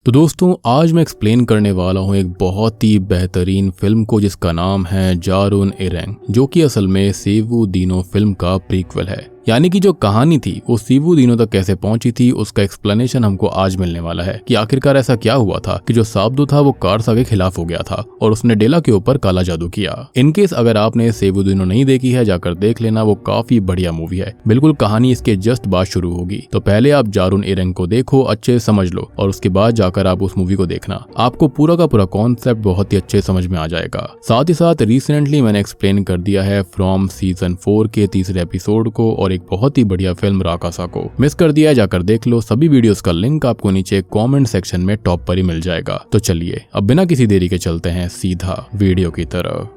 तो दोस्तों आज मैं एक्सप्लेन करने वाला हूँ एक बहुत ही बेहतरीन फिल्म को जिसका नाम है जारून इरेंग, जो कि असल में सेवु दीनो फिल्म का प्रीक्वल है। यानी कि जो कहानी थी वो सीवू दीनो तक कैसे पहुंची थी उसका एक्सप्लेनेशन हमको आज मिलने वाला है कि आखिरकार ऐसा क्या हुआ था कि जो साब्दो था वो कारसा के खिलाफ हो गया था और उसने डेला के ऊपर काला जादू किया। इनकेस अगर आपने सेवु दीनो नहीं देखी है जाकर देख लेना, वो काफी बढ़िया मूवी है। बिल्कुल कहानी इसके जस्ट बाद शुरू होगी, तो पहले आप जारून इरेंग को देखो, अच्छे से समझ लो और उसके बाद जाकर आप उस मूवी को देखना। आपको पूरा का पूरा कॉन्सेप्ट बहुत ही अच्छे समझ में आ जाएगा। साथ ही साथ रिसेंटली मैंने एक्सप्लेन कर दिया है फ्रॉम सीजन 4 के तीसरे एपिसोड को और एक बहुत ही बढ़िया फिल्म राकासा को। मिस कर दिया जाकर देख लो। सभी वीडियोस का लिंक आपको नीचे कमेंट सेक्शन में टॉप पर ही मिल जाएगा। तो चलिए अब बिना किसी देरी के चलते हैं सीधा वीडियो की तरफ।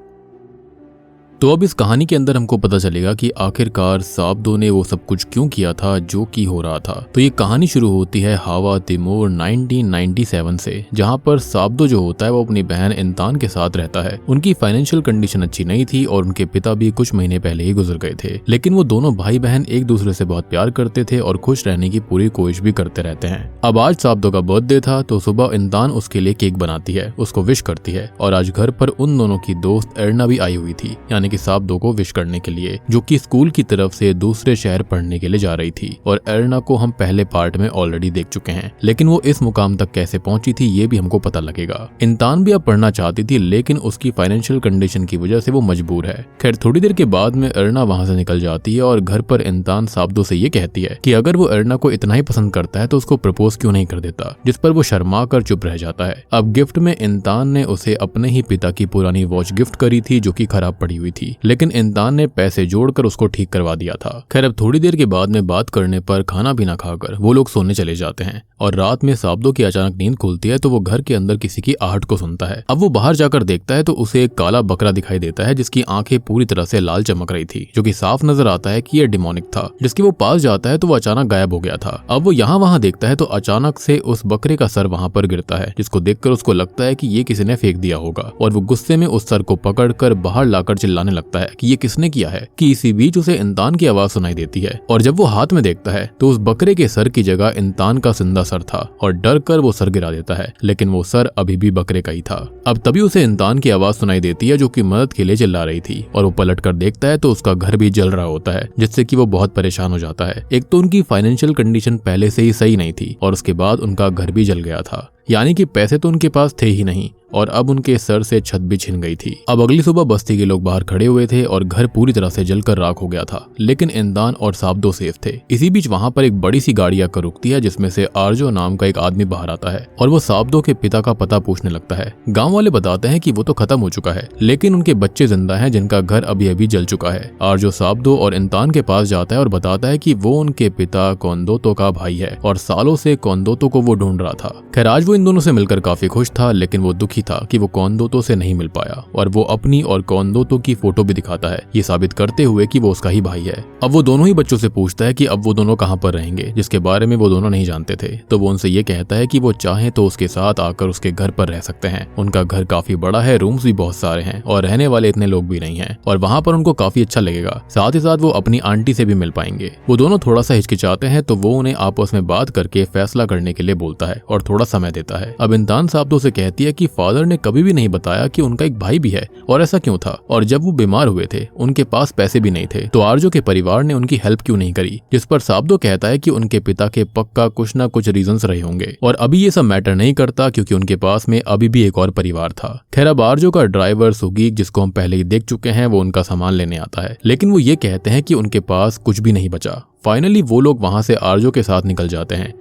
तो अब इस कहानी के अंदर हमको पता चलेगा कि आखिरकार साब्दो ने वो सब कुछ क्यों किया था जो कि हो रहा था। तो ये कहानी शुरू होती है हावा तिमोर 1997 से, जहां पर साब्दो जो होता है वो अपनी बहन इंतान के साथ रहता है। उनकी फाइनेंशियल कंडीशन अच्छी नहीं थी और उनके पिता भी कुछ महीने पहले ही गुजर गए थे, लेकिन वो दोनों भाई बहन एक दूसरे से बहुत प्यार करते थे और खुश रहने की पूरी कोशिश भी करते रहते हैं। अब आज साब्दो का बर्थडे था तो सुबह इंतान उसके लिए केक बनाती है, उसको विश करती है और आज घर पर उन दोनों की दोस्त एरना भी आई हुई थी, यानी कि साब्दो को विश करने के लिए, जो कि स्कूल की तरफ से दूसरे शहर पढ़ने के लिए जा रही थी। और एरना को हम पहले पार्ट में ऑलरेडी देख चुके हैं, लेकिन वो इस मुकाम तक कैसे पहुंची थी ये भी हमको पता लगेगा। इंतान भी अब पढ़ना चाहती थी, लेकिन उसकी फाइनेंशियल कंडीशन की वजह से वो मजबूर है। खैर थोड़ी देर के बाद में एरना वहां से निकल जाती है और घर पर इंतान साब्दो से ये कहती है कि अगर वो एरना को इतना ही पसंद करता है तो उसको प्रपोज क्यों नहीं कर देता, जिस पर वो शर्मा कर चुप रह जाता है। अब गिफ्ट में इंतान ने उसे अपने ही पिता की पुरानी वॉच गिफ्ट करी थी जो कि खराब पड़ी हुई थी, लेकिन इंतान ने पैसे जोड़कर उसको ठीक करवा दिया था। खैर अब थोड़ी देर के बाद में बात करने पर खाना भी ना खाकर वो लोग सोने चले जाते हैं और रात में साब्दो की अचानक नींद खुलती है तो वो घर के अंदर किसी की आहट को सुनता है। अब वो बाहर जाकर देखता है तो उसे एक काला बकरा दिखाई देता है जिसकी आंखें पूरी तरह से लाल चमक रही थी, जो कि साफ नजर आता है कि यह डिमोनिक था। जिसके वो पास जाता है तो वो अचानक गायब हो गया था। अब वो यहाँ वहाँ देखता है तो अचानक से उस बकरे का सर वहां पर गिरता है, जिसको देखकर उसको लगता है कि ये किसी ने फेंक दिया होगा और वो गुस्से में उस सर को पकड़कर बाहर लाकर चिल्लाने लगता है कि ये किसने किया है। कि इसी बीच उसे इंतान की आवाज सुनाई देती है और जब वो हाथ में देखता है तो उस बकरे के सर की जगह इंतान का जिंदा सर था और डर कर वो सर गिरा देता है, लेकिन वो सर अभी भी बकरे का ही था। अब तभी उसे इंतान की आवाज सुनाई देती है जो कि मदद के लिए चिल्ला रही थी और वो पलट कर देखता है तो उसका घर भी जल रहा होता है, जिससे कि वो बहुत परेशान हो जाता है। एक तो उनकी फाइनेंशियल कंडीशन पहले से ही सही नहीं थी और उसके बाद उनका घर भी जल गया था, यानी कि पैसे तो उनके पास थे ही नहीं और अब उनके सर से छत भी छिन गई थी। अब अगली सुबह बस्ती के लोग बाहर खड़े हुए थे और घर पूरी तरह से जलकर राख हो गया था, लेकिन इंतान और साब्दो सेफ थे। इसी बीच वहां पर एक बड़ी सी गाड़ी आकर रुकती है जिसमें से आर्जो नाम का एक आदमी बाहर आता है और वो साब्दो के पिता का पता पूछने लगता है। गाँव वाले बताते हैं कि वो तो खत्म हो चुका है, लेकिन उनके बच्चे जिंदा है जिनका घर अभी अभी जल चुका है। आर्जो साब्दो और इंतान के पास जाता है और बताता है कि वो उनके पिता कोंदोतो का भाई है और सालों से कोंदोतो को वो ढूंढ रहा था। खैर आज वो इन दोनों से मिलकर काफी खुश था, लेकिन वो दुखी था कि वो कोंदोतो से नहीं मिल पाया और वो अपनी और कोंदोतो की फोटो भी दिखाता है, ये साबित करते हुए कि वो उसका ही भाई है। अब वो दोनों ही बच्चों से पूछता है कि अब वो दोनों कहाँ पर रहेंगे, जिसके बारे में वो दोनों नहीं जानते थे। तो वो उनसे ये कहता है कि वो चाहे तो उसके साथ आकर उसके घर पर रह सकते हैं। उनका घर काफी बड़ा है, रूम्स भी बहुत सारे हैं और रहने वाले इतने लोग भी नहीं है और वहां पर उनको काफी अच्छा लगेगा। साथ ही साथ वो अपनी आंटी से भी मिल पाएंगे। वो दोनों थोड़ा सा हिचकिचाते हैं तो वो उन्हें आपस में बात करके फैसला करने के लिए बोलता है और थोड़ा समय देता है। अब इंतान साब्दो से कहती है कि फादर ने कभी भी नहीं बताया कि उनका एक भाई भी है और ऐसा क्यों था, और जब वो बीमार हुए थे उनके पास पैसे भी नहीं थे तो आर्जो के परिवार ने उनकी हेल्प क्यों नहीं करी। जिस पर साब्दो कहता है कि उनके पिता के पक्का कुछ ना कुछ रीजंस रहे होंगे और अभी ये सब मैटर नहीं करता क्योंकि उनके पास में अभी भी एक और परिवार था। खैर अब आर्जो का ड्राइवर सुगीक, जिसको हम पहले ही देख चुके हैं, वो उनका सामान लेने आता है, लेकिन वो ये कहते हैं कि उनके पास कुछ भी नहीं बचा। फाइनली वो लोग वहां से आर्जो के साथ निकल जाते हैं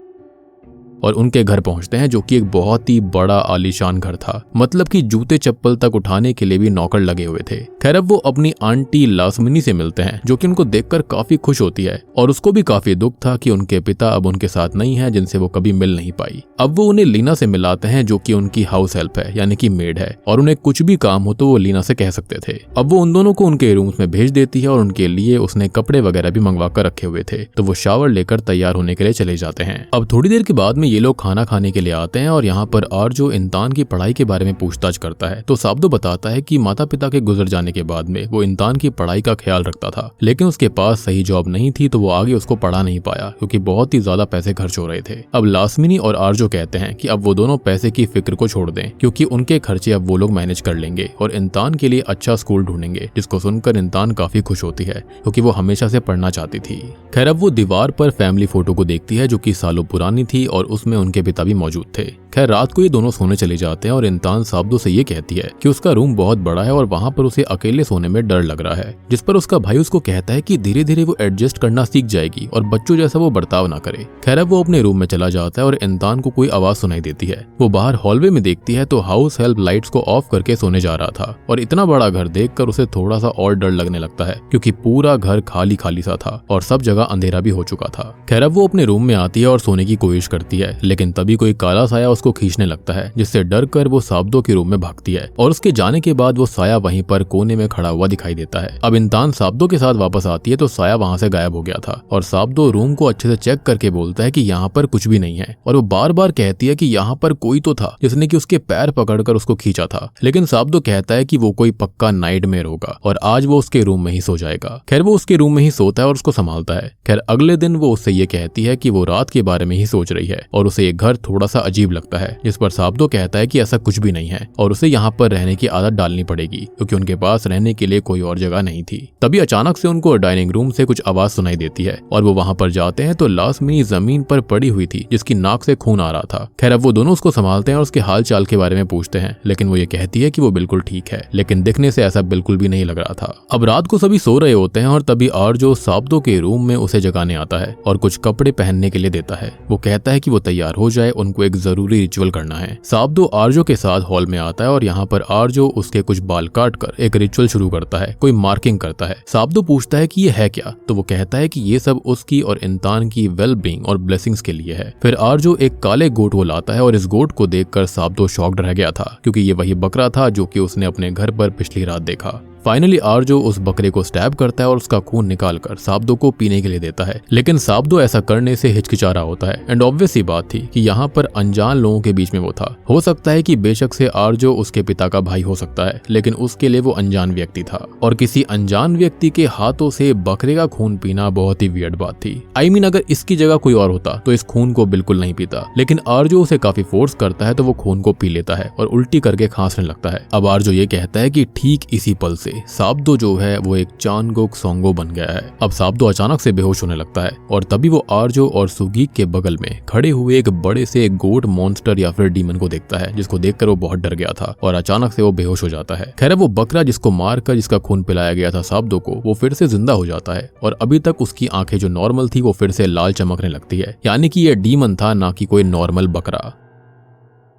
और उनके घर पहुंचते हैं, जो कि एक बहुत ही बड़ा आलीशान घर था, मतलब कि जूते चप्पल तक उठाने के लिए भी नौकर लगे हुए थे। खैर अब वो अपनी आंटी लासमिनी से मिलते हैं, जो कि उनको देखकर काफी खुश होती है और उसको भी काफी दुख था कि उनके पिता अब उनके साथ नहीं है, जिनसे वो कभी मिल नहीं पाई। अब वो उन्हें लीना से मिलाते हैं, जो कि उनकी हाउस हेल्प है, यानी कि मेड है, और उन्हें कुछ भी काम हो तो वो लीना से कह सकते थे। अब वो उन दोनों को उनके रूम्स में भेज देती है और उनके लिए उसने कपड़े वगैरह भी मंगवा कर रखे हुए थे, तो वो शावर लेकर तैयार होने के लिए चले जाते हैं। अब थोड़ी देर के बाद में ये लोग खाना खाने के लिए आते हैं और यहाँ पर आर्जो इंतान की पढ़ाई के बारे में पूछताछ करता है तो साब्दो बताता है कि माता पिता के गुजर जाने के बाद में वो इंतान की पढ़ाई का ख्याल रखता था, लेकिन उसके पास सही जॉब नहीं थी तो वो आगे उसको पढ़ा नहीं पाया क्योंकि बहुत ही ज्यादा पैसे खर्च हो रहे थे। अब लास्मिनी और आर्जो कहते हैं कि अब वो दोनों पैसे की फिक्र को छोड़ दें क्योंकि उनके खर्चे अब वो लोग मैनेज कर लेंगे और इंतान के लिए अच्छा स्कूल ढूंढेंगे, जिसको सुनकर इंतान काफी खुश होती है क्योंकि वो हमेशा से पढ़ना चाहती थी। खैर अब वो दीवार पर फैमिली फोटो को देखती है जो कि सालों पुरानी थी और उसमें उनके पिता भी मौजूद थे। खैर रात को ये दोनों सोने चले जाते हैं और इंतान साब्दो से ये कहती है कि उसका रूम बहुत बड़ा है और वहाँ पर उसे अकेले सोने में डर लग रहा है, जिस पर उसका भाई उसको कहता है कि धीरे धीरे वो एडजस्ट करना सीख जाएगी और बच्चों जैसा वो बर्ताव ना करे। खैर अब वो अपने रूम में चला जाता है और इंतान को कोई आवाज सुनाई देती है। वो बाहर हॉलवे में देखती है तो हाउस हेल्प लाइट्स को ऑफ करके सोने जा रहा था और इतना बड़ा घर देखकर उसे थोड़ा सा और डर लगने लगता है क्योंकि पूरा घर खाली खाली सा था और सब जगह अंधेरा भी हो चुका था। खैर अब वो अपने रूम में आती है और सोने की कोशिश करती है, लेकिन तभी कोई काला साया उसको खींचने लगता है, जिससे डर कर वो साब्दो के रूम में भागती है और उसके जाने के बाद वो साया वहीं पर कोने में खड़ा हुआ दिखाई देता है। अब इंतान साब्दो के साथ वापस आती है तो साया वहां से गायब हो गया था और साब्दो रूम को अच्छे से चेक करके बोलता है कि यहाँ पर कुछ भी नहीं है और वो बार बार कहती है कि यहाँ पर कोई तो था जिसने कि उसके पैर पकड़कर उसको खींचा था, लेकिन साब्दो कहता है कि वो कोई पक्का नाइटमेयर होगा और आज वो उसके रूम में ही सो जाएगा। खैर वो उसके रूम में ही सोता है और उसको संभालता है। खैर अगले दिन वो उससे ये कहती है कि वो रात के बारे में ही सोच रही है और उसे ये घर थोड़ा सा अजीब लगता है, जिस पर साब्दो कहता है कि ऐसा कुछ भी नहीं है और उसे यहाँ पर रहने की आदत डालनी पड़ेगी क्योंकि उनके पास रहने के लिए कोई और जगह नहीं थी। तभी अचानक से उनको डाइनिंग रूम से कुछ आवाज सुनाई देती है और वो वहाँ पर जाते हैं तो लास्मिनी जमीन पर पड़ी हुई थी जिसकी नाक से खून आ रहा था। खैर अब वो दोनों उसको संभालते हैं और उसके हाल चाल के बारे में पूछते हैं, लेकिन वो ये कहती है कि वो बिल्कुल ठीक है, लेकिन दिखने से ऐसा बिल्कुल भी नहीं लग रहा था। अब रात को सभी सो रहे होते हैं और तभी आर्जो साब्दो के रूम में उसे जगाने आता है और कुछ कपड़े पहनने के लिए देता है। वो कहता है कि वो तैयार हो जाए, उनको एक जरूरी रिचुअल करना है। साब्दो आर्जो के साथ हॉल में आता है और यहाँ पर आर्जो उसके कुछ बाल काट कर एक रिचुअल शुरू करता है, कोई मार्किंग करता है। साब्दो पूछता है कि ये है क्या, तो वो कहता है कि ये सब उसकी और इंतान की वेल बीइंग और ब्लेसिंग्स के लिए है। फिर आर्जो एक काले गोट को लाता है और इस गोट को देखकर साब्दो शॉक्ड रह गया था क्योंकि ये वही बकरा था जो कि उसने अपने घर पर पिछली रात देखा। फाइनली आर्जो उस बकरे को स्टैब करता है और उसका खून निकालकर साब्दो को पीने के लिए देता है, लेकिन साब्दो ऐसा करने से हिचकिचा रहा होता है। एंड ऑब्वियस सी बात थी कि यहाँ पर अनजान लोगों के बीच में वो था। हो सकता है कि बेशक से आर्जो उसके पिता का भाई हो सकता है, लेकिन उसके लिए वो अनजान व्यक्ति था और किसी अनजान व्यक्ति के हाथों से बकरे का खून पीना बहुत ही वियर्ड बात थी। आई मीन अगर इसकी जगह कोई और होता तो इस खून को बिल्कुल नहीं पीता, लेकिन आर्जो उसे काफी फोर्स करता है तो वो खून को पी लेता है और उल्टी करके खांसने लगता है। अब आर्जो ये कहता है कि ठीक इसी पल से साब्दो जो है वो एक चानगोक सोंगो बन गया है। अब साब्दो अचानक से बेहोश होने लगता है और तभी वो आर्जो और सुगीक के बगल में खड़े हुए एक बड़े से गोट मॉन्स्टर या फिर डीमन को देखता है, जिसको देखकर वो बहुत डर गया था और अचानक से वो बेहोश हो जाता है। खैर वो बकरा जिसको मारकर जिसका खून पिलाया गया था साब्दो को, वो फिर से जिंदा हो जाता है और अभी तक उसकी आंखें जो नॉर्मल थी वो फिर से लाल चमकने लगती है, यानी कि ये डीमन था ना कि कोई नॉर्मल बकरा।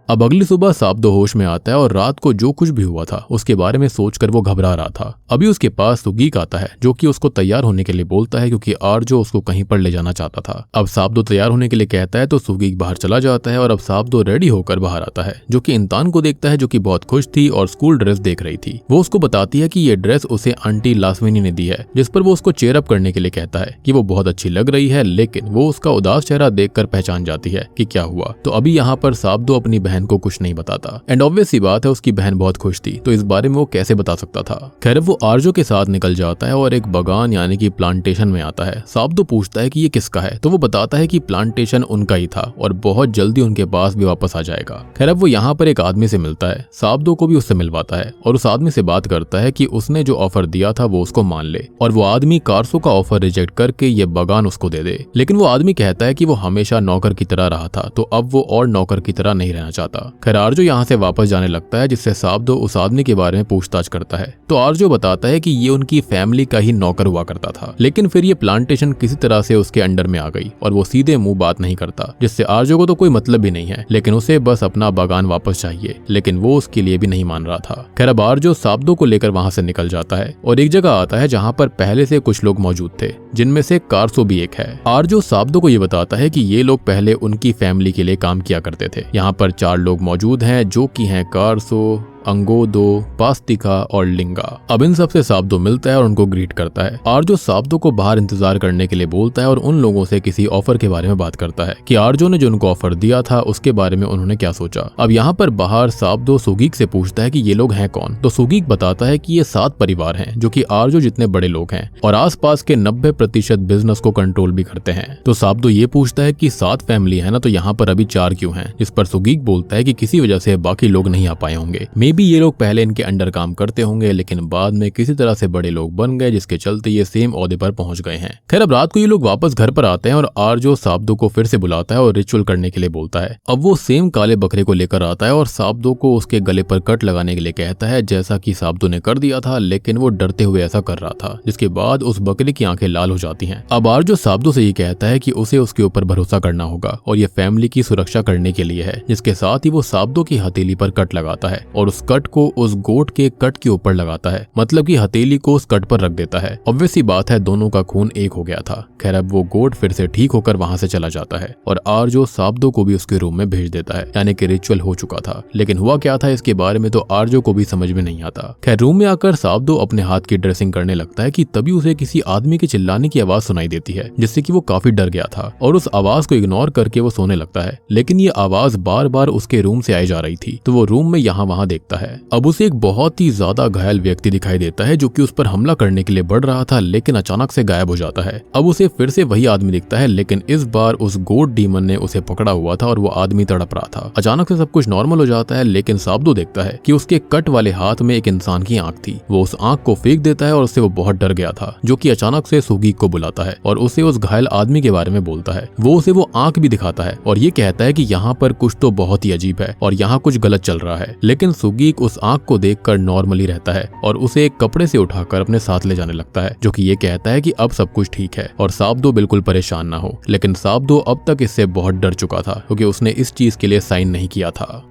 अब अगली सुबह साब्दो होश में आता है और रात को जो कुछ भी हुआ था उसके बारे में सोचकर वो घबरा रहा था। अभी उसके पास सुगीक आता है जो कि उसको तैयार होने के लिए बोलता है क्योंकि आर्जो उसको कहीं पर ले जाना चाहता था। अब साब्दो तैयार होने के लिए कहता है तो सुगीक बाहर चला जाता है और अब साब्दो रेडी होकर बाहर आता है, जो कि इंतान को देखता है जो कि बहुत खुश थी और स्कूल ड्रेस देख रही थी। वो उसको बताती है कि ये ड्रेस उसे आंटी लास्मिनी ने दी है, जिस पर वो उसको चेयर अप करने के लिए कहता है कि वो बहुत अच्छी लग रही है, लेकिन वो उसका उदास चेहरा देखकर पहचान जाती है कि क्या हुआ। तो अभी यहाँ पर साब्दो अपनी बहन को कुछ नहीं बताता एंड ऑब्वियस सी बात है उसकी बहन बहुत खुश थी तो इस बारे में वो कैसे बता सकता था। खैर वो आर्जो के साथ निकल जाता है और एक बगान यानी कि प्लांटेशन में आता है। साब्दो पूछता है कि ये किसका है, तो वो बताता है कि प्लांटेशन उनका ही था और बहुत जल्दी उनके पास भी वापस आ जाएगा। खैर अब वो यहाँ पर एक आदमी से मिलता है, साब्दो को भी उससे मिलवाता है और उस आदमी से बात करता है कि उसने जो ऑफर दिया था वो उसको मान ले और वो आदमी कारसो का ऑफर रिजेक्ट करके ये बगान उसको दे दे। लेकिन वो आदमी कहता है कि वो हमेशा नौकर की तरह रहा था तो अब वो और नौकर की तरह नहीं रहना चाहता। खैर आर्जो यहाँ से वापस जाने लगता है, जिससे साब्दो उस आदमी के बारे में पूछताछ करता है तो आर्जो बताता है कि ये उनकी फैमिली का ही नौकर हुआ करता था, लेकिन फिर ये प्लांटेशन किसी तरह से उसके अंडर में आ गई और वो सीधे मुंह बात नहीं करता, जिससे आर्जो को तो कोई मतलब भी नहीं है, लेकिन उसे बस अपना बागान वापस चाहिए, लेकिन वो उसके लिए भी नहीं मान रहा था। खैर अब आर्जो साब्दो को लेकर वहां से निकल जाता है और एक जगह आता है जहाँ पर पहले से कुछ लोग मौजूद थे, जिनमें से कारसो भी एक है। आर्जो साब्दो को ये बताता है कि ये लोग पहले उनकी फैमिली के लिए काम किया करते थे। यहाँ पर 4 लोग मौजूद हैं जो कि हैं कारसो, अंगोदो, पास्तिका और लिंगा। अब इन सबसे साब्दो मिलता है और उनको ग्रीट करता है। आर्जो साब्दो को बाहर इंतजार करने के लिए बोलता है और उन लोगों से किसी ऑफर के बारे में बात करता है कि आर्जो ने जो उनको ऑफर दिया था उसके बारे में उन्होंने क्या सोचा। अब यहाँ पर बाहर साब्दो सुगीक से पूछता है कि ये लोग हैं कौन। तो सुगीक बताता है कि ये 7 परिवार हैं जो कि आर्जो जितने बड़े लोग हैं और आसपास के 90% बिजनेस को कंट्रोल भी करते हैं। तो साब्दो ये पूछता है कि 7 फैमिली है ना, तो यहाँ पर अभी 4 क्यों हैं? जिस पर सुगीक बोलता है कि किसी वजह से बाकी लोग नहीं आ पाए होंगे। मे बी ये लोग पहले इनके अंडर काम करते होंगे लेकिन बाद में किसी तरह से बड़े लोग बन गए जिसके चलते ये सेम ओहदे पर पहुंच गए हैं। खैर अब रात को ये लोग वापस घर पर आते हैं और आर्जो साब्दो को फिर से बुलाता है और रिचुअल करने के लिए बोलता है। अब वो सेम काले बकरे को लेकर आता है और साब्दो को उसके गले पर कट लगाने के लिए कहता है, जैसा कि साब्दो ने कर दिया था, लेकिन वो डरते हुए ऐसा कर रहा था, जिसके बाद उस बकरे की आंखें लाल हो जाती हैं। अब आर्जो साब्दो से ये कहता है कि उसे उसके ऊपर भरोसा करना होगा और ये फैमिली की सुरक्षा करने के लिए है। जिसके साथ ही वो साब्दो की हथेली पर कट लगाता है और उस कट को उस गोट के कट के ऊपर लगाता है, मतलब कि हथेली को उस कट पर रख देता है। ऑब्वियस सी बात है, दोनों का खून एक हो गया था। खैर अब वो गोट फिर से ठीक होकर वहां से चला जाता है और आर्जो साब्दो को भी उसके रूम में भेज देता है, यानी कि रिचुअल हो चुका था। लेकिन हुआ क्या था इसके बारे में तो आर्जो को भी समझ में नहीं आता। खैर रूम में आकर साब्दो अपने हाथ की ड्रेसिंग करने लगता है कि तभी उसे किसी आदमी के चिल्लाने की आवाज सुनाई देती है, जिससे कि वो काफी डर गया था और उस आवाज को इग्नोर करके वो सोने लगता है। लेकिन ये आवाज बार बार उसके रूम से आई जा रही थी, तो वो रूम में यहाँ वहां देखता है। अब उसे एक बहुत ही ज्यादा घायल व्यक्ति दिखाई देता है जो कि उस पर हमला करने के लिए बढ़ रहा था, लेकिन अचानक से गायब हो जाता है। अब उसे फिर से वही आदमी दिखता है, लेकिन इस बार उस गोट डीमन ने उसे पकड़ा हुआ था और वो आदमी तड़प रहा था। अचानक से सब कुछ नॉर्मल हो जाता है, लेकिन साब्दो देखता है कि उसके कट वाले हाथ में एक इंसान की आंख थी। वो उस आंख को फेंक देता है और उससे वो बहुत डर गया था, जो कि अचानक से सुगीक को बुलाता है और उसे उस घायल आदमी के बारे में बोलता है। वो उसे वो आंख भी दिखाता है और ये कहता है कि यहाँ पर कुछ तो बहुत ही अजीब है और यहाँ कुछ गलत चल रहा है। लेकिन सुगीक उस आंख को देखकर नॉर्मली रहता है और उसे एक कपड़े से उठाकर अपने साथ ले जाने लगता है, जो कि ये कहता है कि अब सब कुछ ठीक है और साब्दो बिल्कुल परेशान ना हो। लेकिन साब्दो अब तक इससे बहुत डर चुका था क्योंकि उसने इस चीज के लिए साइन नहीं किया था।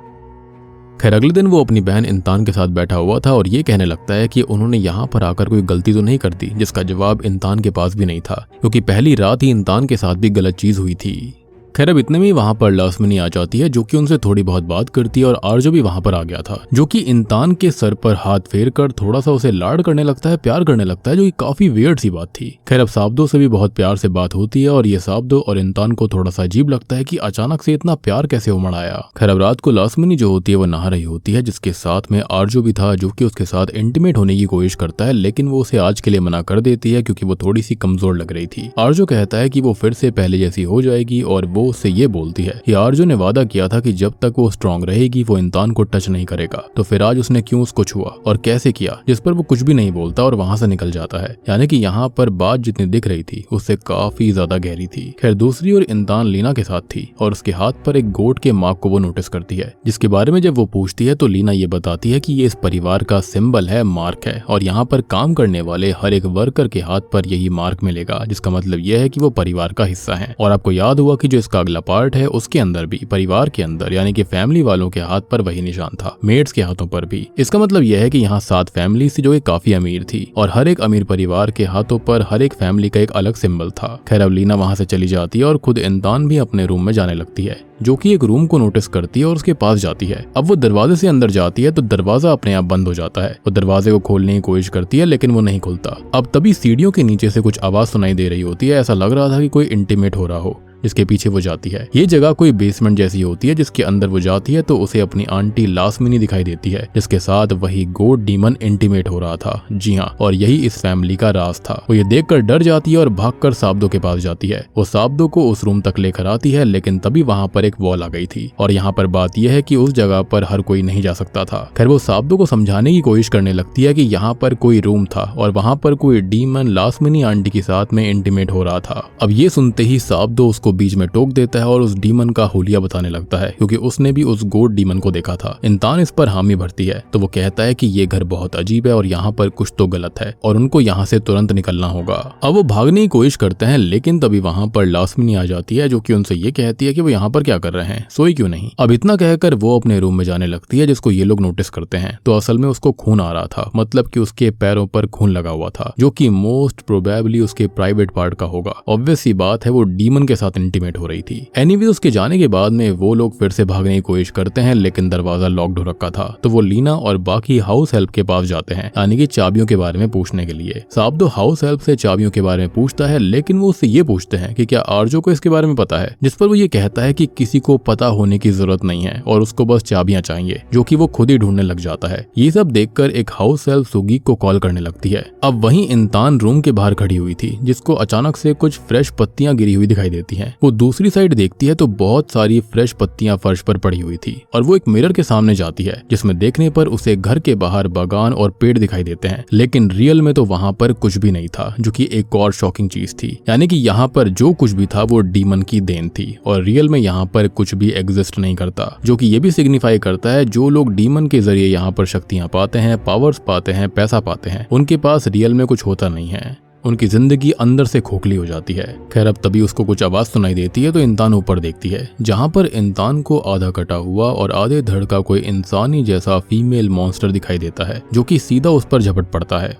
खैर अगले दिन वो अपनी बहन इंतान के साथ बैठा हुआ था और ये कहने लगता है कि उन्होंने यहाँ पर आकर कोई गलती तो नहीं कर दी, जिसका जवाब इंतान के पास भी नहीं था क्योंकि पहली रात ही इंतान के साथ भी गलत चीज हुई थी। खैर अब इतने में वहां पर लास्मिनी आ जाती है, जो कि उनसे थोड़ी बहुत बात करती है और आर्जो भी वहां पर आ गया था, जो कि इंतान के सर पर हाथ फेर कर थोड़ा सा उसे लाड करने लगता है, प्यार करने लगता है, जो कि काफी वियर्ड सी बात थी। खैर अब साब्दो से भी बहुत प्यार से बात होती है और ये साब्दो और इंतान को थोड़ा सा अजीब लगता है कि अचानक से इतना प्यार कैसे उमड़ आया। खैर अब रात को लास्मिनी जो होती है वो नहा रही होती है, जिसके साथ में आर्जो भी था, जो कि उसके साथ इंटीमेट होने की कोशिश करता है, लेकिन वो उसे आज के लिए मना कर देती है क्योंकि वो थोड़ी सी कमजोर लग रही थी। आर्जो कहता है कि वो फिर से पहले जैसी हो जाएगी और वो उससे ये बोलती है कि आर्जो ने वादा किया था कि जब तक वो स्ट्रांग रहेगी वो इंतान को टच नहीं करेगा, तो फिर आज उसने क्यों उसको छुआ और कैसे किया, जिस पर वो कुछ भी नहीं बोलता और वहां से निकल जाता है। यानी कि यहाँ पर बात जितनी दिख रही थी उससे काफी ज्यादा गहरी थी। खैर दूसरी ओर इंतान लीना के साथ थी और उसके हाथ पर एक गोट के मार्क को वो नोटिस करती है, जिसके बारे में जब वो पूछती है तो लीना ये बताती है कि ये इस परिवार का सिंबल है, मार्क है और यहाँ पर काम करने वाले हर एक वर्कर के हाथ पर यही मार्क मिलेगा, जिसका मतलब यह है कि वो परिवार का हिस्सा है। और आपको याद हुआ कि जो इसका अगला पार्ट है उसके अंदर भी परिवार के अंदर यानी कि फैमिली वालों के हाथ पर वही निशान था, मेड्स के हाथों पर भी। इसका मतलब यह है कि यहाँ 7 फैमिली थी जो कि काफी अमीर थी और हर एक अमीर परिवार के हाथों पर हर एक फैमिली का एक अलग सिंबल था। खैर अब लीना वहां से चली जाती है और खुद इंतान भी अपने रूम में जाने लगती है, जो कि एक रूम को नोटिस करती है और उसके पास जाती है। अब वो दरवाजे से अंदर जाती है तो दरवाजा अपने आप बंद हो जाता है। वो दरवाजे को खोलने की कोशिश करती है लेकिन वो नहीं खुलता। अब तभी सीढ़ियों के नीचे से कुछ आवाज सुनाई दे रही होती है, ऐसा लग रहा था कि कोई इंटीमेट हो रहा हो, जिसके पीछे वो जाती है। ये जगह कोई बेसमेंट जैसी होती है, जिसके अंदर वो जाती है तो उसे अपनी आंटी लास्मिनी दिखाई देती है, जिसके साथ वही गोट डीमन इंटीमेट हो रहा था। जी हाँ, और यही इस फैमिली का राज था। वो ये देखकर डर जाती है और भागकर साब्दो के पास जाती है। वो साब्दो को उस रूम तक लेकर आती है, लेकिन तभी वहां पर एक वॉल आ गई थी और यहाँ पर बात यह है कि उस जगह पर हर कोई नहीं जा सकता था। खैर वो साब्दो को समझाने की कोशिश करने लगती है कि यहाँ पर कोई रूम था और वहां पर कोई डीमन लास्मिनी आंटी के साथ में इंटीमेट हो रहा था। अब ये सुनते ही साब्दो उसको बीच में टोक देता है और उस डीमन का हुलिया बताने लगता है, क्योंकि उसने भी उस गोट डीमन को देखा था। इंतान इस पर हामी भरती है तो वो कहता है कि ये घर बहुत अजीब है और यहाँ पर कुछ तो गलत है और उनको यहाँ से तुरंत निकलना होगा। अब वो भागने की कोशिश करते हैं, लेकिन तभी वहां पर लास्मिनी आ जाती है, जो कि उनसे ये कहती है कि वो यहाँ पर क्या कर रहे हैं, सोई क्यों नहीं। अब इतना कहकर वो अपने रूम में जाने लगती है, जिसको ये लोग नोटिस करते हैं तो असल में उसको खून आ रहा था, मतलब कि उसके पैरों पर खून लगा हुआ था, जो कि मोस्ट प्रोबेबली उसके प्राइवेट पार्ट का होगा। ऑब्वियस सी बात है वो डीमन के साथ इंटीमेट हो रही थी। एनीवेज उसके जाने के बाद में वो लोग फिर से भागने की कोशिश करते हैं, लेकिन दरवाजा लॉक्ड हो रखा था। तो वो लीना और बाकी हाउस हेल्प के पास जाते हैं, यानी कि चाबियों के बारे में पूछने के लिए। साब्दो हाउस हेल्प से चाबियों के बारे में पूछता है, लेकिन वो उससे ये पूछते हैं कि क्या आर्जो को इसके बारे में पता है, जिस पर वो ये कहता है कि किसी को पता होने की जरूरत नहीं है और उसको बस चाबियां चाहिए, जो कि वो खुद ही ढूंढने लग जाता है। ये सब देखकर एक हाउस हेल्प सुगीक को कॉल करने लगती है। अब वहीं इंतान रूम के बाहर खड़ी हुई थी, जिसको अचानक से कुछ फ्रेश पत्तियां गिरी हुई दिखाई देती हैं। वो दूसरी साइड देखती है तो बहुत सारी फ्रेश पत्तियां फर्श पर पड़ी हुई थी और वो एक मिरर के सामने जाती है, जिसमें देखने पर उसे घर के बाहर बागान और पेड़ दिखाई देते हैं, लेकिन रियल में तो वहां पर कुछ भी नहीं था, जो कि एक और शॉकिंग चीज थी। यानी कि यहाँ पर जो कुछ भी था वो डीमन की देन थी और रियल में यहाँ पर कुछ भी एग्जिस्ट नहीं करता, जो कि ये भी सिग्निफाई करता है जो लोग डीमन के जरिए यहाँ पर शक्तियां पाते हैं, पावर्स पाते हैं, पैसा पाते हैं, उनके पास रियल में कुछ होता नहीं है। उनकी जिंदगी अंदर से खोखली हो जाती है। खैर, अब तभी उसको कुछ आवाज सुनाई देती है तो इंसान ऊपर देखती है, जहां पर इंसान को आधा कटा हुआ और आधे धड़ का कोई इंसानी जैसा फीमेल मॉन्स्टर दिखाई देता है, जो कि सीधा उस पर झपट पड़ता है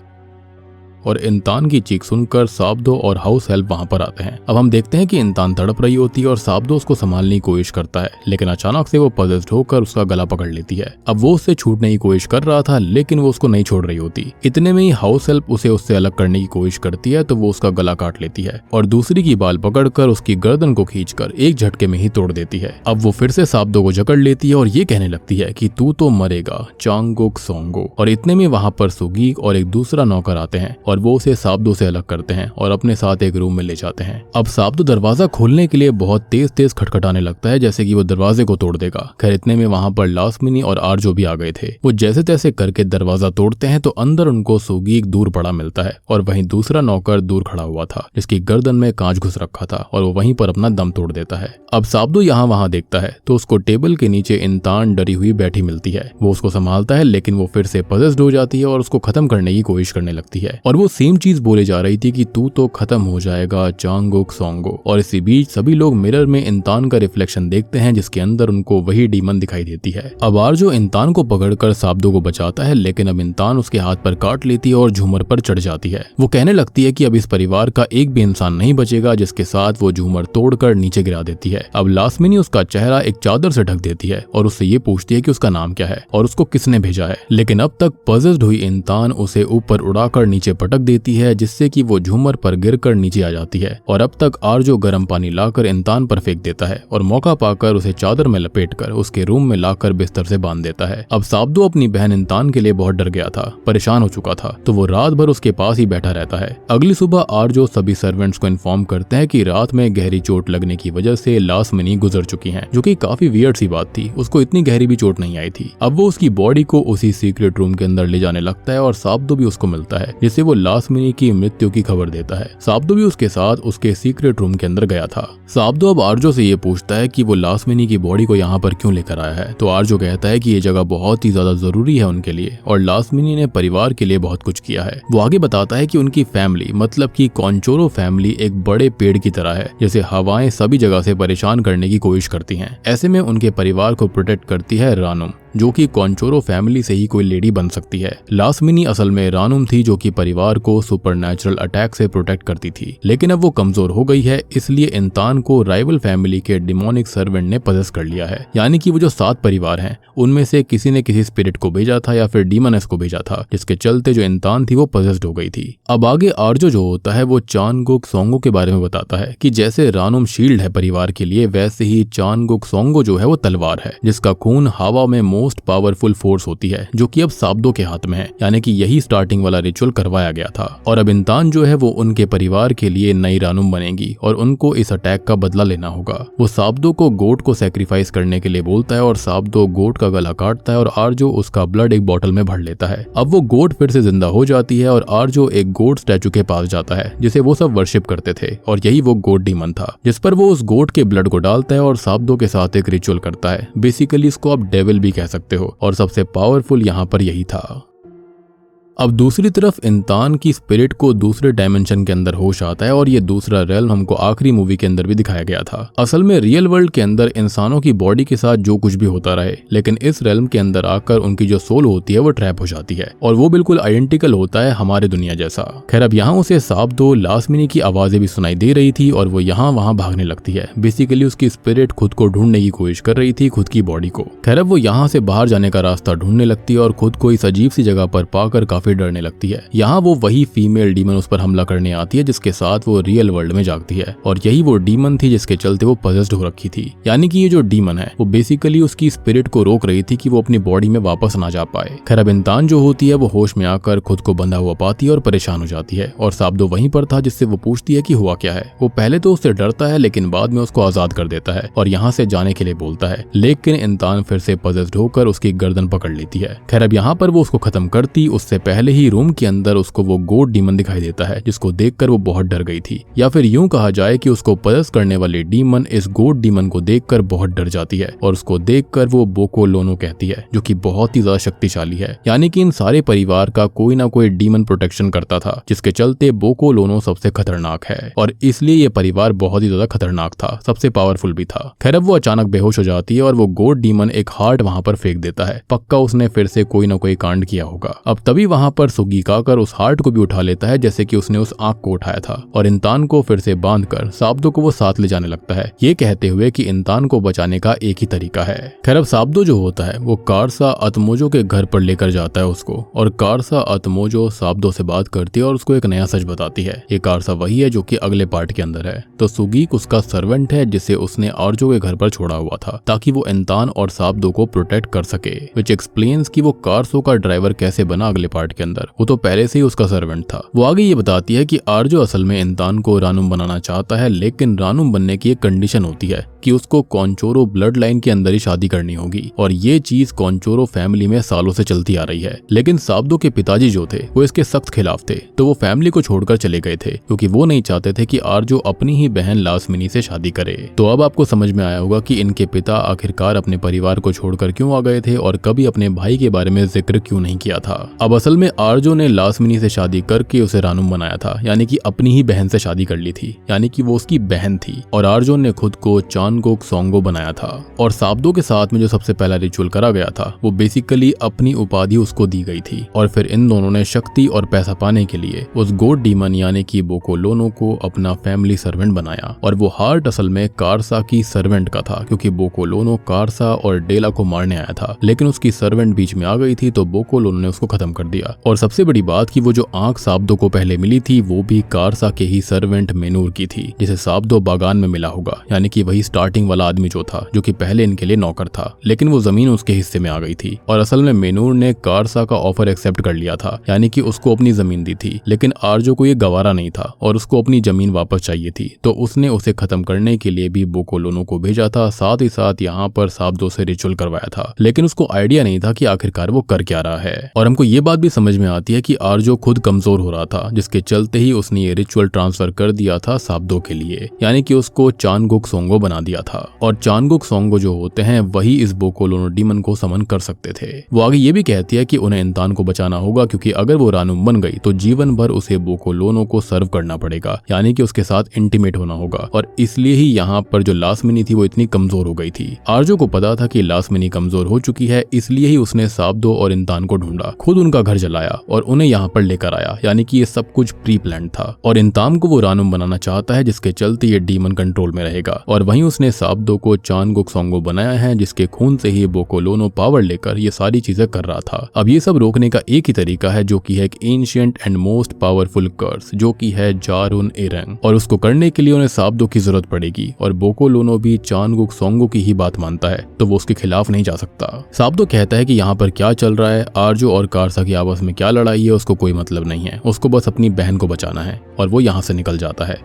और इंसान की चीख सुनकर साब्दो और हाउस हेल्प वहां पर आते हैं। अब हम देखते हैं कि इंसान तड़प रही होती है और साब्दो उसको संभालने की कोशिश करता है, लेकिन अचानक से वो पजेस्ड होकर उसका गला पकड़ लेती है। अब वो उससे छूटने की कोशिश कर रहा था, लेकिन वो उसको नहीं छोड़ रही होती। इतने में ही हाउस हेल्प उसे उससे अलग करने की कोशिश करती है तो वो उसका गला काट लेती है और दूसरी की बाल पकड़कर उसकी गर्दन को खींचकर एक झटके में ही तोड़ देती है। अब वो फिर से साब्दो को जकड़ लेती है और ये कहने लगती है कि तू तो मरेगा, चांगुक सोंगो। और इतने में वहां पर सुगीक और एक दूसरा नौकर आते हैं और वो उसे साब्दो से अलग करते हैं और अपने साथ एक रूम में ले जाते हैं। अब साब्दो दरवाजा खोलने के लिए बहुत तेज तेज खटखटाने लगता है, जैसे कि वो दरवाजे को तोड़ देगा। खैर, इतने में वहां पर लास्मिनी और आर्जो भी आ गए थे। वो जैसे तैसे करके दरवाजा तोड़ते हैं तो अंदर उनको सुगीक दूर पड़ा मिलता है और वहीं दूसरा नौकर दूर खड़ा हुआ था, जिसकी गर्दन में कांच घुस रखा था और वो वहीं पर अपना दम तोड़ देता है। अब साब्दो यहाँ वहां देखता है तो उसको टेबल के नीचे इंसान डरी हुई बैठी मिलती है। वो उसको संभालता है, लेकिन वो फिर से पजेस्ड हो जाती है और उसको खत्म करने की कोशिश करने लगती है और वो सेम चीज बोले जा रही थी कि तू तो खत्म हो जाएगा, चांगुक सोंगो। और इसी बीच सभी लोग मिरर में इंसान का रिफ्लेक्शन देखते हैं, जिसके अंदर उनको वही डीमन दिखाई देती है। अब आर्जो इंसान को पकड़कर साब्दो को बचाता है, लेकिन अब इंसान उसके हाथ पर काट लेती है और झूमर पर चढ़ जाती है। वो कहने लगती है कि अब इस परिवार का एक भी इंसान नहीं बचेगा, जिसके साथ वो झूमर तोड़कर नीचे गिरा देती है। अब लास्मिनी उसका चेहरा एक चादर से ढक देती है और उससे ये पूछती है कि उसका नाम क्या है और उसको किसने भेजा है, लेकिन अब तक पजेस्ड हुई इंसान उसे ऊपर उड़ाकर नीचे पटक देती है, जिससे कि वो झूमर पर गिरकर नीचे आ जाती है। और अब तक आर्जो गर्म पानी लाकर इंसान पर फेंक देता है और मौका पाकर उसे चादर में लपेटकर उसके रूम में लाकर बिस्तर से बांध देता है। अब साब्दो अपनी बहन इंसान के लिए बहुत डर गया था, परेशान हो चुका था, तो वो रात भर उसके पास ही बैठा रहता है। अगली सुबह आर्जो सभी सर्वेंट्स को इन्फॉर्म करते हैं कि रात में गहरी चोट लगने की वजह से लास्मिनी गुजर चुकी हैं, जो कि काफी वियर्ड सी बात थी। उसको इतनी गहरी भी चोट नहीं आई थी। अब वो उसकी बॉडी को उसी सीक्रेट रूम के अंदर ले जाने लगता है और साब्दो भी उसको मिलता है, जिससे वो लास्मिनी की मृत्यु की खबर देता है। साब्दो भी उसके साथ उसके सीक्रेट रूम के अंदर गया था। साब्दो अब आर्जो से ये पूछता है कि वो लास्मिनी की बॉडी को यहाँ पर क्यों लेकर आया है, तो आर्जो कहता है कि ये जगह बहुत ही ज्यादा जरूरी है उनके लिए और लास्मिनी ने परिवार के लिए बहुत कुछ किया है। वो आगे बताता है कि उनकी फैमिली, मतलब कि कॉन्चोरो फैमिली एक बड़े पेड़ की तरह है, जैसे हवाएं सभी जगह से परेशान करने की कोशिश करती हैं। ऐसे में उनके परिवार को प्रोटेक्ट करती है रानुम, जो कि कॉन्चोरो फैमिली से ही कोई लेडी बन सकती है। लास्मिनी असल में रानुम थी, जो कि परिवार को सुपरनैचुरल अटैक से प्रोटेक्ट करती थी, लेकिन अब वो कमजोर हो गई है, इसलिए इंसान को राइवल फैमिली के डिमोनिक सर्वेंट ने पजेस कर लिया है। यानी कि वो जो 7 परिवार हैं, उनमें से किसी ने किसी स्पिरिट को भेजा था या फिर डीमनस को भेजा था, जिसके चलते जो इंसान थी वो पजेस्ड हो गई थी। अब आगे आर्जो जो होता है वो चांगुक सोंगो के बारे में बताता है कि जैसे रानुम शील्ड है परिवार के लिए, वैसे ही चांगुक सोंगो जो है वो तलवार है, जिसका खून हवा में मोस्ट पावरफुल फोर्स होती है, जो कि अब साब्दो के हाथ में है। यानी कि यही स्टार्टिंग वाला रिचुअल करवाया गया था और अब इंसान जो है वो उनके परिवार के लिए नई रानुम बनेगी और उनको इस अटैक का बदला लेना होगा। वो साब्दो को गोट को सैक्रिफाइस करने के लिए बोलता है और साब्दो गोट का गला काटता है और आर्जो उसका ब्लड एक बॉटल में भर लेता है। अब वो गोट फिर से जिंदा हो जाती है और आर्जो एक गोट स्टैचू के पास जाता है, जिसे वो सब वर्शिप करते थे और यही वो गोट डीमन था, जिस पर वो उस गोट के ब्लड को डालता है और साब्दो के साथ एक रिचुअल करता है। बेसिकली इसको आप डेविल भी कह सकते हो और सबसे पावरफुल यहाँ पर यही था। अब दूसरी तरफ इंसान की स्पिरिट को दूसरे डायमेंशन के अंदर होश आता है और ये दूसरा रेल्म हमको आखिरी मूवी के अंदर भी दिखाया गया था। असल में रियल वर्ल्ड के अंदर इंसानों की बॉडी के साथ जो कुछ भी होता रहे, लेकिन इस रेल्म के अंदर आकर उनकी जो सोल होती है वो ट्रैप हो जाती है और वो बिल्कुल आइडेंटिकल होता है हमारे दुनिया जैसा। खैर अब यहाँ उसे सांप दो लास्मिनी की आवाजें भी सुनाई दे रही थी और वो यहाँ वहाँ भागने लगती है। बेसिकली उसकी स्पिरिट खुद को ढूंढने की कोशिश कर रही थी, खुद की बॉडी को। खैर अब वो यहाँ से बाहर जाने का रास्ता ढूंढने लगती है और खुद को इस अजीब सी जगह पर पाकर काफी डरने लगती है। यहाँ वो वही फीमेल डीमन उस पर हमला करने आती है जिसके साथ वो रियल वर्ल्ड में जागती है और यही वो डीमन थी जिसके चलते वो पजेस्ड हो रखी थी। यानी कि ये जो डीमन है वो बेसिकली उसकी स्पिरिट को रोक रही थी कि वो अपनी बॉडी में वापस ना जा पाए। खैर अब इंसान जो होती है वो होश में आकर खुद को बंधा हुआ पाती है और परेशान हो जाती है और साबदो वहीं पर था जिससे वो पूछती है कि हुआ क्या है। वो पहले तो उससे डरता है लेकिन बाद में उसको आजाद कर देता है और यहाँ से जाने के लिए बोलता है, लेकिन इंसान फिर से पजेस्ड होकर उसकी गर्दन पकड़ लेती है। खैर अब यहाँ पर वो उसको खत्म करती उससे पहले ही रूम के अंदर उसको वो गोट डीमन दिखाई देता है जिसको देखकर वो बहुत डर गई थी, या फिर यूं कहा जाए कि उसको पजेस्ट करने वाली डीमन इस गोट डीमन को देखकर बहुत डर जाती है और उसको देखकर वो बोको लोनो कहती है जो कि बहुत ही ज्यादा शक्तिशाली है। यानी कि इन सारे परिवार का कोई ना कोई डीमन प्रोटेक्शन करता था जिसके चलते बोको लोनो सबसे खतरनाक है और इसलिए ये परिवार बहुत ही ज्यादा खतरनाक था, सबसे पावरफुल भी था। खैर अब वो अचानक बेहोश हो जाती है और वो गोट डीमन एक हार्ट वहां पर फेंक देता है। पक्का उसने फिर से कोई ना कोई कांड किया होगा। अब तभी वहां पर सुगी आकर उस हार्ट को भी उठा लेता है जैसे कि उसने उस आंख को उठाया था और इंसान को फिर से बांधकर साबदो को वो साथ ले जाने लगता है, ये कहते हुए कि इंसान को बचाने का एक ही तरीका है। खैर अब साबदो जो होता है वो कारसा अतमोजो के घर पर लेकर जाता है उसको और कारसा अतमोजो साबदो से बात करती है और उसको एक नया सच बताती है। ये कारसा वही है जो कि अगले पार्ट के अंदर है। तो सुगीक उसका सर्वेंट है जिसे उसने आर्जो के घर पर छोड़ा हुआ था ताकि वो इंसान और साबदो को प्रोटेक्ट कर सके, विच एक्सप्लेन्स कि वो कारसो का ड्राइवर कैसे बना अगले पार्ट के अंदर। वो तो पहले से ही उसका सर्वेंट था। वो आगे ये बताती है कि आर्जो असल में इंसान को रानुम बनाना चाहता है, लेकिन रानुम बनने की एक कंडीशन होती है कि उसको कॉन्चोरो ब्लड लाइन के अंदर ही शादी करनी होगी और ये चीज कॉन्चोरो फैमिली में सालों से चलती आ रही है। लेकिन साबदो के पिताजी जो थे वो इसके सख्त खिलाफ थे, तो वो फैमिली को छोड़कर चले गए थे क्योंकि वो नहीं चाहते थे कि आर्जो अपनी ही बहन लास्मिनी से शादी करे। तो अब आपको समझ में आया होगा कि इनके पिता आखिरकार अपने परिवार को छोड़कर क्यों आ गए थे और कभी अपने भाई के बारे में जिक्र क्यों नहीं किया था। अब असल में आर्जो ने लास्मिनी से शादी करके उसे रानुम बनाया था, यानी कि अपनी ही बहन से शादी कर ली थी, यानी कि वो उसकी बहन थी और आर्जो ने खुद को चानगोक सोंगो बनाया था। और साबदो के साथ में जो सबसे पहला रिचुअल करा गया था वो बेसिकली अपनी उपाधि उसको दी गई थी और फिर इन दोनों ने शक्ति और पैसा पाने के लिए उस गोट डीमन यानी कि बोको लोनो को अपना फैमिली सर्वेंट बनाया और वो हार्ट असल में कारसा की सर्वेंट का था क्योंकि बोको लोनो कारसा और डेला को मारने आया था, लेकिन उसकी सर्वेंट बीच में आ गई थी तो बोको लोनो ने उसको खत्म कर दिया। और सबसे बड़ी बात कि वो जो आंख साबदो को पहले मिली थी वो भी कारसा के ही सर्वेंट मेनूर की थी जिसे साबदो बागान में मिला होगा, यानी कि वही स्टार्टिंग वाला आदमी जो था जो कि पहले इनके लिए नौकर था, लेकिन वो जमीन उसके हिस्से में आ गई थी। और असल में मेनूर ने कारसा का ऑफर एक्सेप्ट कर लिया था, यानी कि उसको अपनी जमीन दी थी, लेकिन आर्जो को ये गवारा नहीं था और उसको अपनी जमीन वापस चाहिए थी, तो उसने उसे खत्म करने के लिए भी बोको लोनो को भेजा था, साथ ही साथ यहाँ पर साबदो से रिचुअल करवाया था। लेकिन उसको आइडिया नहीं था कि आखिरकार वो कर क्या रहा है। और हमको ये बात भी समझ में आती है कि आर्जो खुद कमजोर हो रहा था, जिसके चलते ही उसने ये रिचुअल ट्रांसफर कर दिया था साबदो के लिए, यानी कि उसको चानगुक सोंगो बना दिया था। और चानगुक सोंगो जो होते हैं वही इस बोको लोनो डीमन को समन कर सकते थे। वो आगे ये भी कहती है कि उन्हें इंसान को बचाना होगा क्योंकि अगर वो रानुम बन गई तो जीवन भर उसे बोको लोनो को सर्व करना पड़ेगा, यानी कि उसके साथ इंटीमेट होना होगा। और इसलिए ही यहाँ पर जो लास्मिनी थी वो इतनी कमजोर हो गई थी। आर्जो को पता था कि लास्मिनी कमजोर हो चुकी है, इसलिए ही उसने साबदो और इंसान को ढूंढा, खुद उनका घर जलाया और उन्हें यहाँ पर लेकर आया, यानी कि ये सब कुछ प्री प्लान था। और इंसान को वो रानुम बनाना चाहता है जिसके चलते ये डीमन कंट्रोल में रहेगा। और वहीं उसने साबदो को चानगुक सोंगो बनाया है जिसके खून से ही बोको लोनो पावर लेकर ये सारी चीजें कर रहा था। अब ये सब रोकने का एक ही तरीका है जो कि है एक एंशिएंट एंड मोस्ट पावरफुल कर्स जो कि है जारुन एरेंग, और उसको करने के लिए उन्हें साबदो की जरूरत पड़ेगी। और बोको लोनो भी चानगुक सोंगो की ही बात मानता है, तो वो उसके खिलाफ नहीं जा सकता। साबदो कहता है कि यहाँ पर क्या चल रहा है, आर्जो और कारसा की आपस में क्या लड़ाई है उसको कोई मतलब नहीं है, उसको बस अपनी बहन को बचाना है, और वो यहाँ से निकल जाता है।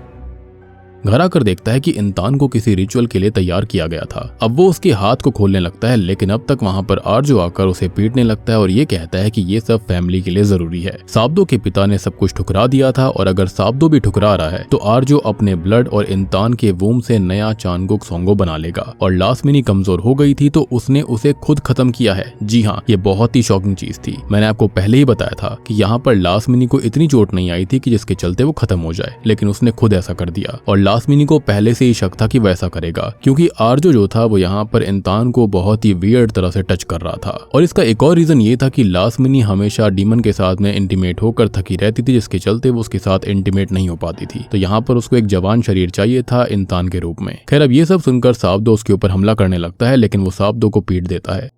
घर आकर देखता है कि इंसान को किसी रिचुअल के लिए तैयार किया गया था। अब वो उसके हाथ को खोलने लगता है, लेकिन अब तक वहाँ पर आर्जो आकर उसे पीटने लगता है और ये कहता है कि ये सब फैमिली के लिए जरूरी है। साब्दो के पिता ने सब कुछ ठुकरा दिया था और अगर साब्दो भी ठुकरा रहा है तो आर्जो अपने ब्लड और इंसान के वूम से नया चांगुक सोंगो बना लेगा। और लासमिनी कमजोर हो गई थी तो उसने उसे खुद खत्म किया है। जी हाँ, ये बहुत ही शॉकिंग चीज थी। मैंने आपको पहले ही बताया था कि यहाँ पर लासमिनी को इतनी चोट नहीं आई थी कि जिसके चलते वो खत्म हो जाए, लेकिन उसने खुद ऐसा कर दिया। और लासमिनी को पहले से ही शक था कि वैसा करेगा, क्योंकि आर्जो जो था वो यहाँ पर इंसान को बहुत ही वियर्ड तरह से टच कर रहा था। और इसका एक और रीजन ये था कि लासमिनी हमेशा डीमन के साथ में इंटीमेट होकर थकी रहती थी, जिसके चलते वो उसके साथ इंटीमेट नहीं हो पाती थी। तो यहाँ पर उसको एक जवान शरीर चाहिए था इंसान के रूप में। खैर, अब ये सब सुनकर साब्दो उसके ऊपर हमला करने लगता है, लेकिन वो साब्दो को पीट देता है।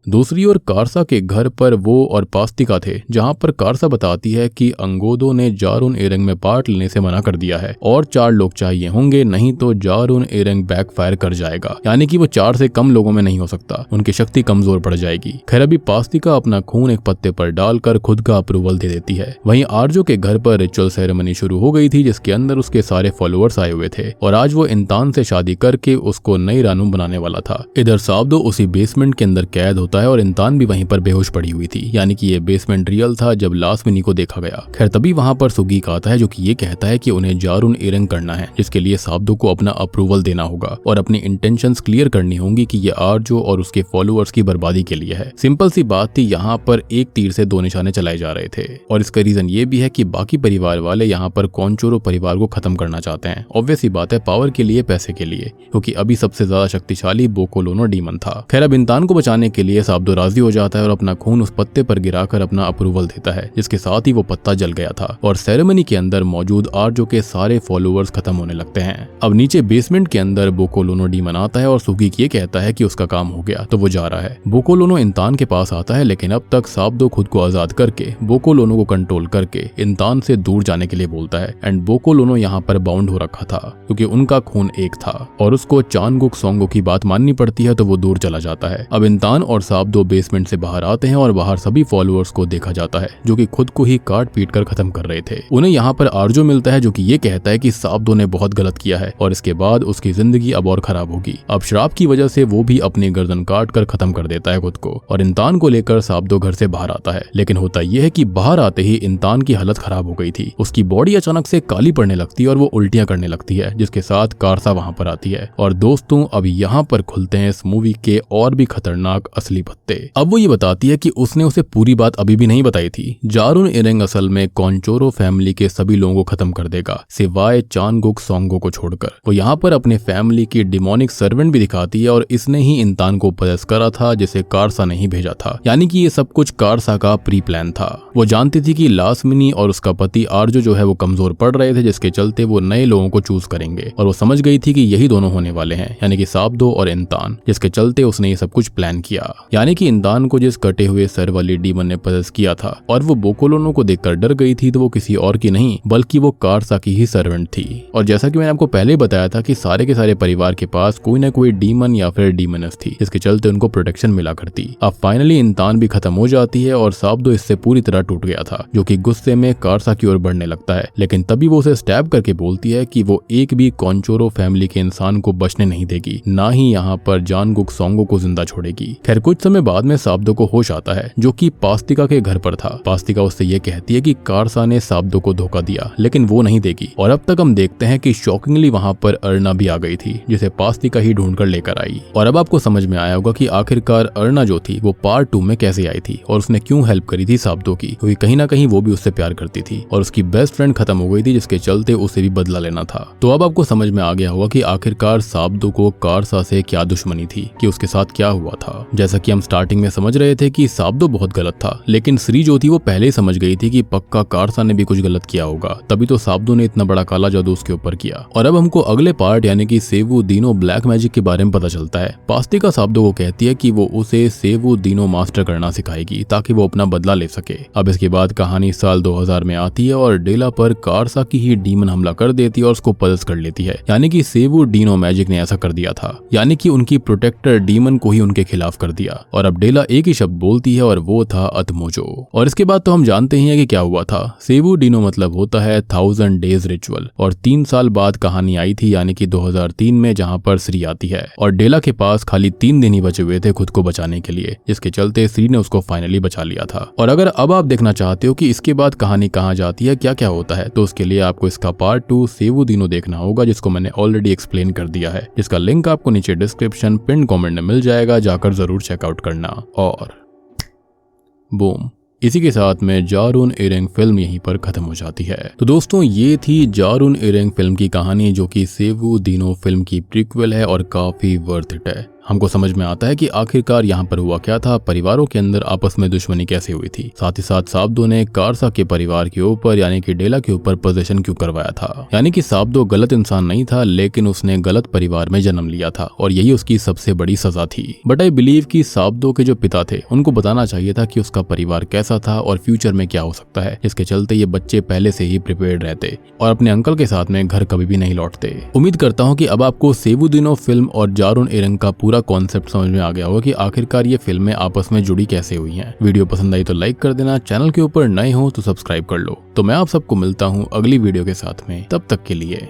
दूसरी ओर कारसा के घर पर वो और पास्तिका थे, जहां पर कारसा बताती है कि अंगोदो ने जारुन एरंग में पार्ट लेने से मना कर दिया है और 4 लोग चाहिए होंगे, नहीं तो जारुन एरंग बैकफायर कर जाएगा। यानी कि वो 4 से कम लोगों में नहीं हो सकता, उनकी शक्ति कमजोर पड़ जाएगी। खैर, अभी पास्तिका अपना खून एक पत्ते पर डालकर खुद का अप्रूवल दे देती है। वहीं आर्जो के घर पर रिचुअल सेरेमनी शुरू हो गई थी, जिसके अंदर उसके सारे फॉलोअर्स आए हुए थे और आज वो इंसान से शादी करके उसको नई रानू बनाने वाला था। इधर साब्दो उसी बेसमेंट के अंदर कैद होता है और इंसान भी वहीं पर बेहोश पड़ी हुई थी। यानी कि ये बेसमेंट रियल था जब लासमिनी को देखा गया। खैर, तभी वहां पर सुगीक आता है, जो कि ये कहता है कि उन्हें जारुन एरंग करना है, जिसके लिए साब्दो को अपना अप्रूवल देना होगा और अपनी इंटेंशंस क्लियर करनी होंगी कि ये आर्जो और उसके फॉलोअर्स की बर्बादी के लिए है। सिंपल सी बात थी, यहाँ पर एक तीर से 2 निशाने चलाए जा रहे थे। और इसका रीजन ये भी है कि बाकी परिवार वाले यहाँ पर कोंचोरो परिवार को खत्म करना चाहते हैं। ऑब्वियस सी बात है, पावर के लिए, पैसे के लिए, क्योंकि अभी सबसे ज्यादा शक्तिशाली बोकोलोनो डीमन था। खैर, अब इंसान को बचाने के लिए साब्दो राजी हो जाता है और अपना खून उस पत्ते पर गिराकर अपना अप्रूवल देता है, जिसके साथ ही वो पत्ता जल गया था और सेरेमनी के अंदर मौजूद आर्जो के सारे फॉलोअर्स खत्म होने लगते हैं। अब नीचे बेसमेंट के अंदर बोकोलोनो डीमन आता है और सुगीक ये कहता है कि उसका काम हो गया, तो वो जा रहा है। बोकोलोनो इंसान के पास आता है, लेकिन अब तक साब्दो खुद को आजाद करके बोकोलोनो को कंट्रोल करके इंसान से दूर जाने के लिए बोलता है। एंड बोकोलोनो यहाँ पर बाउंड हो रखा था, क्योंकि उनका खून एक था और उसको चांगुक सोंगो की बात माननी पड़ती है, तो वो दूर चला जाता है। अब इंसान और साब्दो बेसमेंट से बाहर आते हैं और बाहर सभी फॉलोअर्स को देखा जाता है, जो कि खुद को ही काट पीट कर खत्म कर रहे थे। उन्हें यहाँ पर आर्जो मिलता है, जो कि ये कहता है कि साब्दो ने बहुत गलत किया है और इसके बाद उसकी जिंदगी अब और खराब होगी। अब शराब की वजह से वो भी अपनी गर्दन काट कर खत्म कर देता है खुद को और इंसान को लेकर साब्दो घर से बाहर आता है। लेकिन होता यह है कि बाहर आते ही इंसान की हालत खराब हो गई थी। उसकी बॉडी अचानक से काली पड़ने लगती है और वो उल्टियां करने लगती है, जिसके साथ कारसा वहां पर आती है। और दोस्तों, अब यहाँ पर खुलते हैं इस मूवी के और भी खतरनाक असली पत्ते। अब वो ये बताती है कि उसने उसे पूरी बात अभी भी नहीं बताई थी। जारुन एरंग असल में कोंचोरो फैमिली के सभी लोगों को खत्म कर देगा, सिवाय चांगुक सोंगो को छोड़कर। वो यहाँ पर अपने फैमिली की डिमोनिक सर्वेंट भी दिखाती है और इसने ही इंसान को पजेस करा था, जिसे कारसा ने ही भेजा था। यानी कि ये सब कुछ कारसा का प्री प्लान था। वो जानती थी कि लासमिनी और उसका पति आर्जो जो है वो कमजोर पड़ रहे थे, जिसके चलते वो नए लोगों को चूज करेंगे और वो समझ गई थी कि यही दोनों होने वाले हैं, यानी कि साब्दो और इंसान, जिसके चलते उसने ये सब कुछ प्लान किया। यानी कि इंसान को जिस कटे हुए सर वाली डीमन ने पजेस किया था और वो बोकोलोनो को देखकर डर गई थी, तो वो किसी और की नहीं बल्कि वो कारसा की ही सर्वेंट थी। और जैसा कि मैंने आपको पहले बताया था कि सारे के सारे परिवार के पास कोई ना कोई डीमन या फिर डीमनस थी, जिसके चलते उनको प्रोटेक्शन मिला करती। अब फाइनली इंसान भी खत्म हो जाती है और साब्दो इससे पूरी तरह टूट गया था, जो कि गुस्से में कारसा की ओर बढ़ने लगता है। लेकिन तभी वो उसे स्टैब करके बोलती है कि वो एक भी कोंचोरो फैमिली के इंसान को बचने नहीं देगी, ना ही यहाँ पर जानगुक सोंगो को जिंदा छोड़ेगी। खैर, कुछ समय बाद में साब्दो को होश आता है, जो कि पास्तिका के घर पर था। पास्तिका उससे ये कहती है कि कारसा ने साब्दो को धोखा दिया, लेकिन वो नहीं देगी। और अब तक हम देखते हैं कि शॉकिंगली वहां पर अर्ना भी आ गई थी, जिसे पास्तिका ही ढूंढकर लेकर आई। और अब आपको समझ में आया होगा कि आखिरकार अर्ना जो थी वो पार्ट 2 में कैसे आई थी और उसने क्यों हेल्प करी थी साब्दो की, क्योंकि कहीं ना कहीं वो भी उससे प्यार करती थी और उसकी बेस्ट फ्रेंड खत्म हो गई थी, जिसके चलते उसे भी बदला लेना था। तो अब आपको समझ में आ गया होगा कि आखिरकार साब्दो को कारसा से क्या दुश्मनी थी, कि उसके साथ क्या हुआ था। जैसा कि हम स्टार्टिंग में समझ रहे थे कि साब्दो बहुत गलत था, लेकिन श्री जो थी वो पहले ही समझ गई थी कि पक्का कारसा ने भी कुछ गलत किया होगा, तभी तो साब्दो ने इतना बड़ा काला जादू उसके ऊपर किया। और अब हमको अगले पार्ट यानी कि सेवु दीनो ब्लैक मैजिक के बारे में पता चलता है। पास्तिका साब्दो को कहती है कि वो उसे सेवु दीनो मास्टर करना सिखाएगी ताकि वो अपना बदला ले सके। अब इसके बाद कहानी साल 2000 में आती है और डेला पर कारसा की ही डीमन हमला कर देती है और उसको पजेस कर लेती है। यानी कि सेवु दीनो मैजिक ने ऐसा कर दिया था, यानी कि उनकी प्रोटेक्टर डीमन को ही उनके खिलाफ कर दिया। दिया और अब डेला एक ही शब्द बोलती है और वो था अतमोजो। और इसके बाद तो हम जानते ही हैं कि क्या हुआ था। सेवु डीनो मतलब होता है 1000 डेज रिचुअल और 3 साल बाद कहानी आई थी, यानी कि 2003 में, जहां पर श्री आती है और डेला के पास खाली 3 दिन ही बचे हुए थे खुद को बचाने के लिए, जिसके चलते श्री ने उसको फाइनली बचा लिया था। और अगर अब आप देखना चाहते हो कि इसके बाद कहानी कहाँ जाती है, क्या क्या होता है, तो उसके लिए आपको इसका पार्ट 2 सेवु डीनो देखना होगा, जिसको मैंने ऑलरेडी एक्सप्लेन कर दिया है, जिसका लिंक आपको नीचे डिस्क्रिप्शन पिन कमेंट में मिल जाएगा, जाकर जरूर चेकआउट करना। और बूम, इसी के साथ में जारून इरेंग फिल्म यहीं पर खत्म हो जाती है। तो दोस्तों ये थी जारून इरेंग फिल्म की कहानी, जो कि सेवु डीनो फिल्म की प्रीक्वल है और काफी वर्थ इट है। हमको समझ में आता है कि आखिरकार यहाँ पर हुआ क्या था, परिवारों के अंदर आपस में दुश्मनी कैसे हुई थी, साथ ही साथ साब्दो ने कारसा के परिवार के ऊपर यानी कि डेला के ऊपर पोजीशन क्यों करवाया था। यानी कि साब्दो गलत इंसान नहीं था, लेकिन उसने गलत परिवार में जन्म लिया था और यही उसकी सबसे बड़ी सजा थी। बट आई बिलीव कि साब्दो के जो पिता थे उनको बताना चाहिए था कि उसका परिवार कैसा था और फ्यूचर में क्या हो सकता है, जिसके चलते ये बच्चे पहले से ही प्रिपेयर्ड रहते और अपने अंकल के साथ में घर कभी भी नहीं लौटते। उम्मीद करता हूँ कि अब आपको सेवु डीनो फिल्म और जारून इरेंग का पूरा कॉन्सेप्ट समझ में आ गया होगा कि आखिरकार ये फिल्में आपस में जुड़ी कैसे हुई हैं। वीडियो पसंद आई तो लाइक कर देना, चैनल के ऊपर नए हो तो सब्सक्राइब कर लो। तो मैं आप सबको मिलता हूँ अगली वीडियो के साथ में, तब तक के लिए